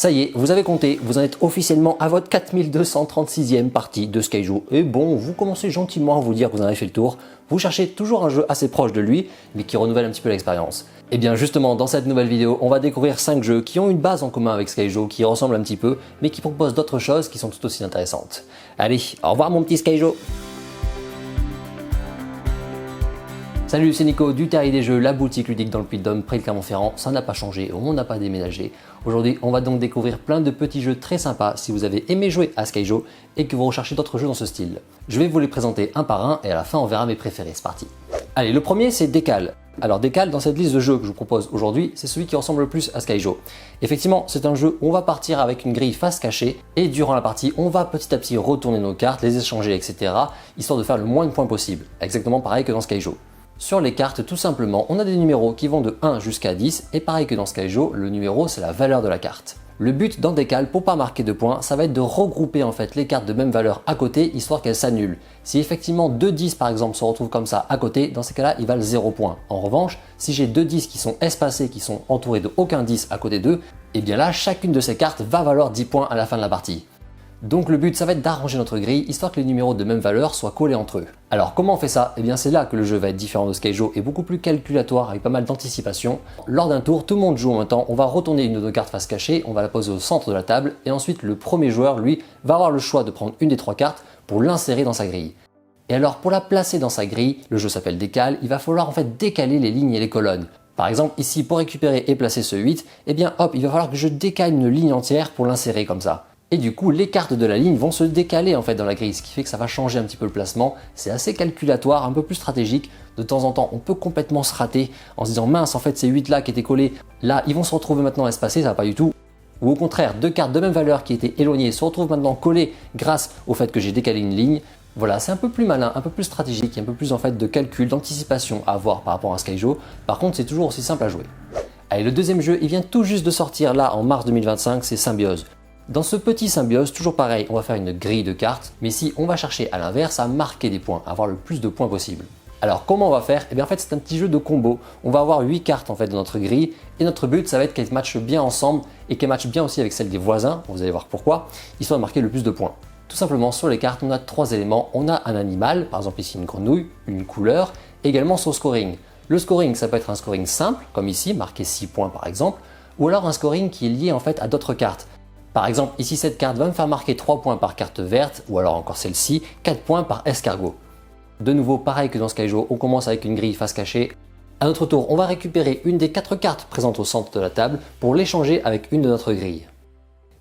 Ça y est, vous avez compté, vous en êtes officiellement à votre 4236e partie de Skyjo. Et bon, vous commencez gentiment à vous dire que vous en avez fait le tour. Vous cherchez toujours un jeu assez proche de lui, mais qui renouvelle un petit peu l'expérience. Et bien justement, dans cette nouvelle vidéo, on va découvrir 5 jeux qui ont une base en commun avec Skyjo, qui ressemblent un petit peu, mais qui proposent d'autres choses qui sont tout aussi intéressantes. Allez, au revoir mon petit Skyjo! Salut, c'est Nico du Terrier des Jeux, la boutique ludique dans le Puy-de-Dôme, près de Clermont-Ferrand. Ça n'a pas changé, on n'a pas déménagé. Aujourd'hui, on va donc découvrir plein de petits jeux très sympas si vous avez aimé jouer à Skyjo et que vous recherchez d'autres jeux dans ce style. Je vais vous les présenter un par un et à la fin on verra mes préférés, c'est parti. Allez, le premier c'est Décal. Alors Décal, dans cette liste de jeux que je vous propose aujourd'hui, c'est celui qui ressemble le plus à Skyjo. Effectivement, c'est un jeu où on va partir avec une grille face cachée et durant la partie, on va petit à petit retourner nos cartes, les échanger, etc. histoire de faire le moins de points possible. Exactement pareil que dans Skyjo. Sur les cartes, tout simplement, on a des numéros qui vont de 1 jusqu'à 10 et pareil que dans Skyjo, le numéro c'est la valeur de la carte. Le but dans Décal, pour pas marquer de points, ça va être de regrouper en fait les cartes de même valeur à côté histoire qu'elles s'annulent. Si effectivement 2 10 par exemple se retrouvent comme ça à côté, dans ces cas-là, ils valent 0 points. En revanche, si j'ai 2 10 qui sont espacés, qui sont entourés de aucun 10 à côté d'eux, et bien là, chacune de ces cartes va valoir 10 points à la fin de la partie. Donc le but ça va être d'arranger notre grille histoire que les numéros de même valeur soient collés entre eux. Alors comment on fait ça? Eh bien c'est là que le jeu va être différent de Skyjo et beaucoup plus calculatoire avec pas mal d'anticipation. Lors d'un tour, tout le monde joue en même temps, on va retourner une de nos cartes face cachée, on va la poser au centre de la table et ensuite le premier joueur lui va avoir le choix de prendre une des 3 cartes pour l'insérer dans sa grille. Et alors pour la placer dans sa grille, le jeu s'appelle Décal, il va falloir en fait décaler les lignes et les colonnes. Par exemple ici pour récupérer et placer ce 8, eh bien hop, il va falloir que je décale une ligne entière pour l'insérer comme ça. Et du coup, les cartes de la ligne vont se décaler en fait dans la grille, ce qui fait que ça va changer un petit peu le placement. C'est assez calculatoire, un peu plus stratégique. De temps en temps, on peut complètement se rater en se disant mince, en fait, ces 8 là qui étaient collés, là, ils vont se retrouver maintenant espacés, ça va pas du tout. Ou au contraire, 2 cartes de même valeur qui étaient éloignées se retrouvent maintenant collées grâce au fait que j'ai décalé une ligne. Voilà, c'est un peu plus malin, un peu plus stratégique, un peu plus en fait de calcul, d'anticipation à avoir par rapport à Skyjo. Par contre, c'est toujours aussi simple à jouer. Allez, le deuxième jeu, il vient tout juste de sortir là en mars 2025, c'est Symbiose. Dans ce petit Symbiose, toujours pareil, on va faire une grille de cartes, mais ici on va chercher à l'inverse à marquer des points, à avoir le plus de points possible. Alors comment on va faire? Eh bien en fait c'est un petit jeu de combo. On va avoir 8 cartes en fait dans notre grille et notre but ça va être qu'elles matchent bien ensemble et qu'elles matchent bien aussi avec celles des voisins, vous allez voir pourquoi, histoire de marquer le plus de points. Tout simplement sur les cartes on a 3 éléments, on a un animal, par exemple ici une grenouille, une couleur, et également son scoring. Le scoring ça peut être un scoring simple, comme ici, marquer 6 points par exemple, ou alors un scoring qui est lié en fait à d'autres cartes. Par exemple, ici cette carte va me faire marquer 3 points par carte verte, ou alors encore celle-ci, 4 points par escargot. De nouveau, pareil que dans Skyjo, on commence avec une grille face cachée. À notre tour, on va récupérer une des 4 cartes présentes au centre de la table pour l'échanger avec une de notre grille.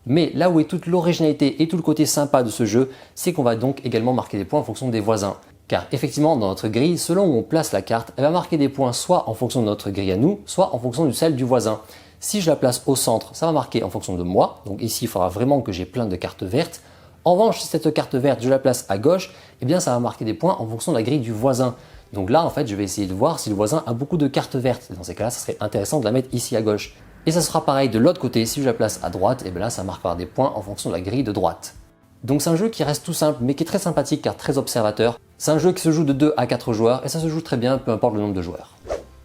Mais là où est toute l'originalité et tout le côté sympa de ce jeu, c'est qu'on va donc également marquer des points en fonction des voisins. Car effectivement, dans notre grille, selon où on place la carte, elle va marquer des points soit en fonction de notre grille à nous, soit en fonction de celle du voisin. Si je la place au centre, ça va marquer en fonction de moi. Donc ici, il faudra vraiment que j'ai plein de cartes vertes. En revanche, si cette carte verte, je la place à gauche, eh bien ça va marquer des points en fonction de la grille du voisin. Donc là, en fait, je vais essayer de voir si le voisin a beaucoup de cartes vertes. Dans ces cas-là, ça serait intéressant de la mettre ici à gauche. Et ça sera pareil de l'autre côté, si je la place à droite, eh bien là, ça marquera des points en fonction de la grille de droite. Donc c'est un jeu qui reste tout simple, mais qui est très sympathique car très observateur. C'est un jeu qui se joue de 2 à 4 joueurs et ça se joue très bien, peu importe le nombre de joueurs.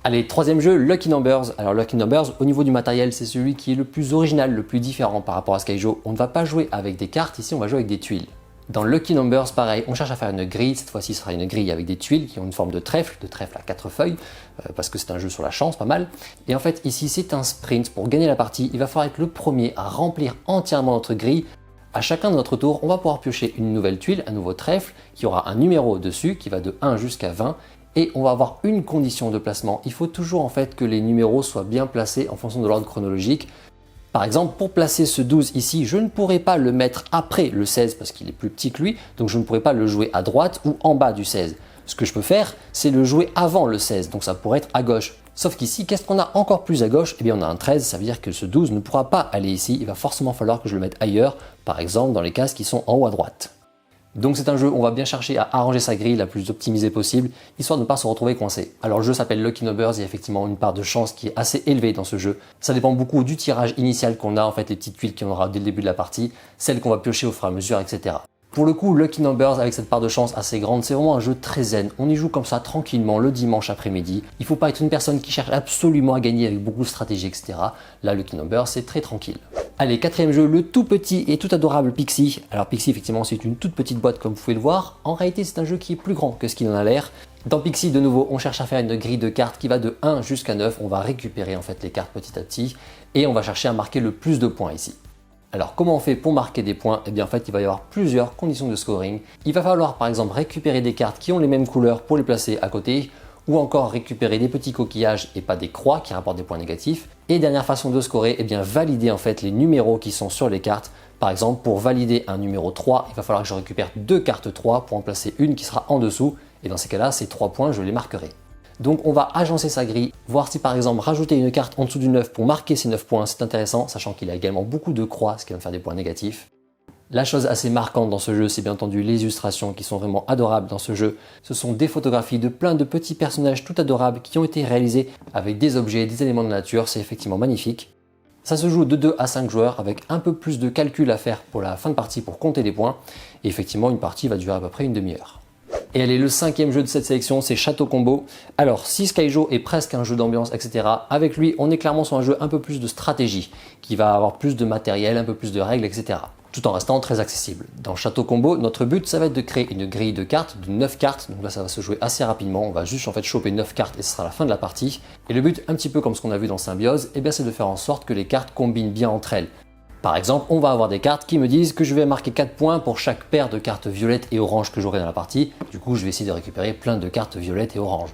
Allez, troisième jeu, Lucky Numbers. Alors Lucky Numbers, au niveau du matériel, c'est celui qui est le plus original, le plus différent par rapport à Skyjo. On ne va pas jouer avec des cartes, ici on va jouer avec des tuiles. Dans Lucky Numbers, pareil, on cherche à faire une grille. Cette fois-ci, ce sera une grille avec des tuiles qui ont une forme de trèfle à 4 feuilles, parce que c'est un jeu sur la chance, pas mal. Et en fait, ici, c'est un sprint. Pour gagner la partie, il va falloir être le premier à remplir entièrement notre grille. À chacun de notre tour, on va pouvoir piocher une nouvelle tuile, un nouveau trèfle, qui aura un numéro dessus, qui va de 1 jusqu'à 20. Et on va avoir une condition de placement. Il faut toujours en fait que les numéros soient bien placés en fonction de l'ordre chronologique. Par exemple, pour placer ce 12 ici, je ne pourrai pas le mettre après le 16 parce qu'il est plus petit que lui, donc je ne pourrai pas le jouer à droite ou en bas du 16. Ce que je peux faire, c'est le jouer avant le 16, donc ça pourrait être à gauche. Sauf qu'ici, qu'est-ce qu'on a encore plus à gauche? Eh bien on a un 13, ça veut dire que ce 12 ne pourra pas aller ici, il va forcément falloir que je le mette ailleurs, par exemple dans les cases qui sont en haut à droite. Donc c'est un jeu où on va bien chercher à arranger sa grille la plus optimisée possible, histoire de ne pas se retrouver coincé. Alors le jeu s'appelle Lucky Numbers, il y a effectivement une part de chance qui est assez élevée dans ce jeu. Ça dépend beaucoup du tirage initial qu'on a, en fait les petites tuiles qu'on aura dès le début de la partie, celles qu'on va piocher au fur et à mesure, etc. Pour le coup, Lucky Numbers avec cette part de chance assez grande, c'est vraiment un jeu très zen. On y joue comme ça tranquillement le dimanche après-midi. Il ne faut pas être une personne qui cherche absolument à gagner avec beaucoup de stratégie, etc. Là, Lucky Numbers, c'est très tranquille. Allez, quatrième jeu, le tout petit et tout adorable Pixie. Alors Pixie, effectivement, c'est une toute petite boîte comme vous pouvez le voir. En réalité, c'est un jeu qui est plus grand que ce qu'il en a l'air. Dans Pixie, de nouveau, on cherche à faire une grille de cartes qui va de 1 jusqu'à 9. On va récupérer en fait les cartes petit à petit et on va chercher à marquer le plus de points ici. Alors comment on fait pour marquer des points? Eh bien en fait il va y avoir plusieurs conditions de scoring. Il va falloir par exemple récupérer des cartes qui ont les mêmes couleurs pour les placer à côté, ou encore récupérer des petits coquillages et pas des croix qui rapportent des points négatifs. Et dernière façon de scorer, eh bien valider en fait les numéros qui sont sur les cartes. Par exemple pour valider un numéro 3, il va falloir que je récupère 2 cartes 3 pour en placer une qui sera en dessous, et dans ces cas-là ces 3 points je les marquerai. Donc on va agencer sa grille, voir si par exemple rajouter une carte en dessous du 9 pour marquer ces 9 points, c'est intéressant, sachant qu'il a également beaucoup de croix, ce qui va me faire des points négatifs. La chose assez marquante dans ce jeu, c'est bien entendu les illustrations qui sont vraiment adorables dans ce jeu. Ce sont des photographies de plein de petits personnages tout adorables qui ont été réalisés avec des objets, des éléments de nature, c'est effectivement magnifique. Ça se joue de 2 à 5 joueurs avec un peu plus de calcul à faire pour la fin de partie pour compter les points. Et effectivement, une partie va durer à peu près une demi-heure. Et allez, le cinquième jeu de cette sélection, c'est Château Combo. Alors, si Skyjo est presque un jeu d'ambiance, etc., avec lui, on est clairement sur un jeu un peu plus de stratégie, qui va avoir plus de matériel, un peu plus de règles, etc., tout en restant très accessible. Dans Château Combo, notre but, ça va être de créer une grille de cartes, de 9 cartes, donc là, ça va se jouer assez rapidement, on va juste en fait choper 9 cartes et ce sera la fin de la partie. Et le but, un petit peu comme ce qu'on a vu dans Symbiose, eh bien, c'est de faire en sorte que les cartes combinent bien entre elles. Par exemple, on va avoir des cartes qui me disent que je vais marquer 4 points pour chaque paire de cartes violettes et oranges que j'aurai dans la partie. Du coup, je vais essayer de récupérer plein de cartes violettes et oranges.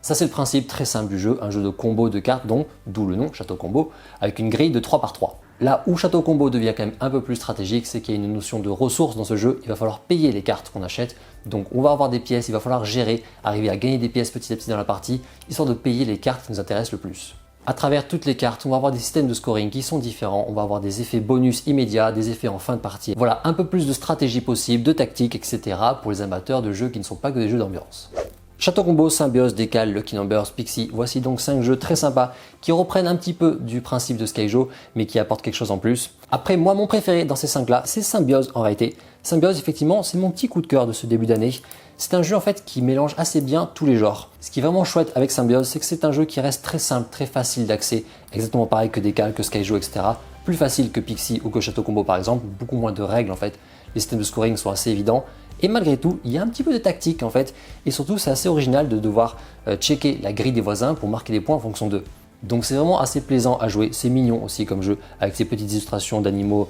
Ça, c'est le principe très simple du jeu, un jeu de combo de cartes, donc d'où le nom Château Combo, avec une grille de 3 par 3. Là où Château Combo devient quand même un peu plus stratégique, c'est qu'il y a une notion de ressources dans ce jeu. Il va falloir payer les cartes qu'on achète. Donc on va avoir des pièces, il va falloir gérer, arriver à gagner des pièces petit à petit dans la partie, histoire de payer les cartes qui nous intéressent le plus. À travers toutes les cartes, on va avoir des systèmes de scoring qui sont différents, on va avoir des effets bonus immédiats, des effets en fin de partie. Voilà, un peu plus de stratégie possible, de tactique, etc. pour les amateurs de jeux qui ne sont pas que des jeux d'ambiance. Château Combo, Symbiose, Décal, Lucky Numbers, Pixie, voici donc 5 jeux très sympas qui reprennent un petit peu du principe de Skyjo, mais qui apportent quelque chose en plus. Après, moi, mon préféré dans ces 5 là, c'est Symbiose en réalité. Symbiose, effectivement, c'est mon petit coup de cœur de ce début d'année. C'est un jeu en fait qui mélange assez bien tous les genres. Ce qui est vraiment chouette avec Symbiose, c'est que c'est un jeu qui reste très simple, très facile d'accès, exactement pareil que Décal, que Skyjo, etc. Plus facile que Pixie ou que Château Combo par exemple, beaucoup moins de règles en fait. Les systèmes de scoring sont assez évidents. Et malgré tout, il y a un petit peu de tactique en fait. Et surtout, c'est assez original de devoir checker la grille des voisins pour marquer des points en fonction d'eux. Donc c'est vraiment assez plaisant à jouer. C'est mignon aussi comme jeu, avec ces petites illustrations d'animaux,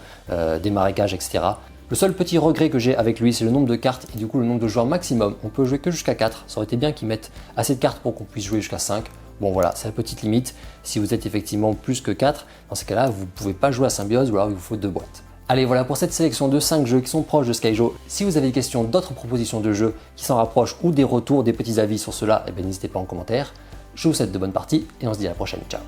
des marécages, etc. Le seul petit regret que j'ai avec lui, c'est le nombre de cartes et du coup le nombre de joueurs maximum. On peut jouer que jusqu'à 4. Ça aurait été bien qu'ils mettent assez de cartes pour qu'on puisse jouer jusqu'à 5. Bon voilà, c'est la petite limite. Si vous êtes effectivement plus que 4, dans ce cas-là, vous ne pouvez pas jouer à Symbiose ou alors il vous faut 2 boîtes. Allez, voilà pour cette sélection de 5 jeux qui sont proches de Skyjo. Si vous avez des questions, d'autres propositions de jeux qui s'en rapprochent ou des retours, des petits avis sur cela, eh bien, n'hésitez pas en commentaire. Je vous souhaite de bonnes parties et on se dit à la prochaine. Ciao!